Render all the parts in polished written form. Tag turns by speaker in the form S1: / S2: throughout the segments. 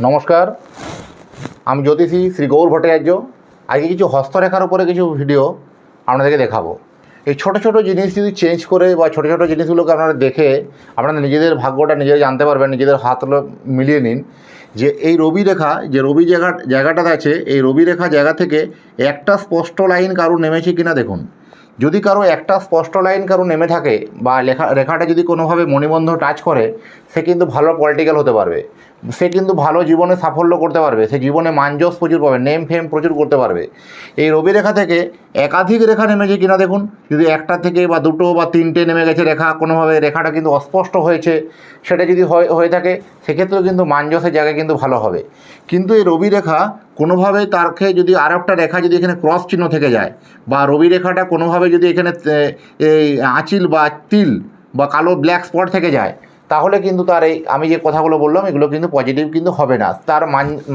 S1: নমস্কার, আমি জ্যোতিষী শ্রী গৌর ভট্টাচার্য। আজকে কিছু হস্তরেখার উপরে কিছু ভিডিও আপনাদেরকে দেখাবো। এই ছোটো ছোটো জিনিস যদি চেঞ্জ করে বা ছোটো ছোটো জিনিসগুলোকে আপনারা দেখে আপনারা নিজেদের ভাগ্যটা নিজেরা জানতে পারবেন। নিজেদের হাত মিলিয়ে নিন যে এই রবি রেখা, যে রবি জায়গাটাতে আছে, এই রবি রেখা জায়গা থেকে একটা স্পষ্ট লাইন কারো নেমেছে কিনা দেখুন। যদি কারো একটা স্পষ্ট লাইন কারো নেমে থাকে বা রেখাটা যদি কোনোভাবে মণিবন্ধ টাচ করে, সে কিন্তু ভালো পলিটিক্যাল হতে পারবে, সে কিন্তু ভালো জীবনে সাফল্য করতে পারবে, সে জীবনে মানযশ প্রচুর পাবে, নেম ফেম প্রচুর করতে পারবে। এই রবি রেখা থেকে একাধিক রেখা নেমেছে কিনা দেখুন। যদি একটা থেকে বা দুটো বা তিনটে নেমে গেছে রেখা, কোনোভাবে রেখাটা কিন্তু অস্পষ্ট হয়েছে, সেটা যদি হয়ে থাকে, সেক্ষেত্রেও কিন্তু মানযশের জায়গায় কিন্তু ভালো হবে। কিন্তু এই রবি রেখা কোনোভাবে তারকে যদি আর একটা রেখা যদি এখানে ক্রস চিহ্ন থেকে যায়, বা রবি রেখাটা কোনোভাবে যদি এখানে এই আঁচিল বা তিল বা কালো ব্ল্যাক স্পট থেকে যায়, তাহলে কিন্তু তার এই আমি যে কথাগুলো বললাম এগুলো কিন্তু পজিটিভ কিন্তু হবে না। তার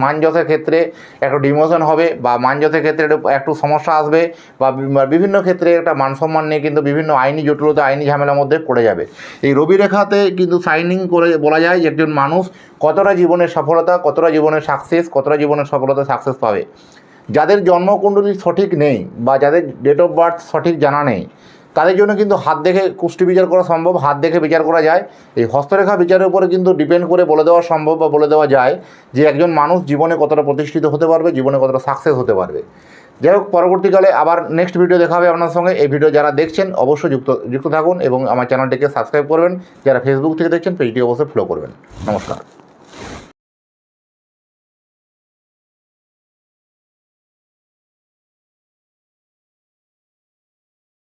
S1: মানযশের ক্ষেত্রে একটু ডিমোশন হবে, বা মানযশের ক্ষেত্রে একটু সমস্যা আসবে, বা বিভিন্ন ক্ষেত্রে একটা মানসম্মান নিয়ে কিন্তু বিভিন্ন আইনি জটিলতা, আইনি ঝামেলার মধ্যে পড়ে যাবে। এই রবি রেখাতে কিন্তু সাইনিং করে বলা যায় যে একজন মানুষ কতটা জীবনের সফলতা, কতটা জীবনের সাকসেস, কতটা জীবনের সফলতা সাকসেস পাবে। যাদের জন্মকুণ্ডলী সঠিক নেই বা যাদের ডেট অফ বার্থ সঠিক জানা নেই, তাদের জন্য কিন্তু হাত দেখে কুষ্টি বিচার করা সম্ভব, হাত দেখে বিচার করা যায়। এই হস্তরেখা বিচারের উপরে কিন্তু ডিপেন্ড করে বলে দেওয়া সম্ভব বা বলে দেওয়া যায় যে একজন মানুষ জীবনে কতটা প্রতিষ্ঠিত হতে পারবে, জীবনে কতটা সাকসেস হতে পারবে। যাই হোক, পরবর্তীকালে আবার নেক্সট ভিডিও দেখা হবে আপনার সঙ্গে। এই ভিডিও যারা দেখছেন অবশ্যই যুক্ত থাকুন এবং আমার চ্যানেলটিকে সাবস্ক্রাইব করবেন। যারা ফেসবুক থেকে দেখছেন পেজটি অবশ্যই ফলো করবেন। নমস্কার।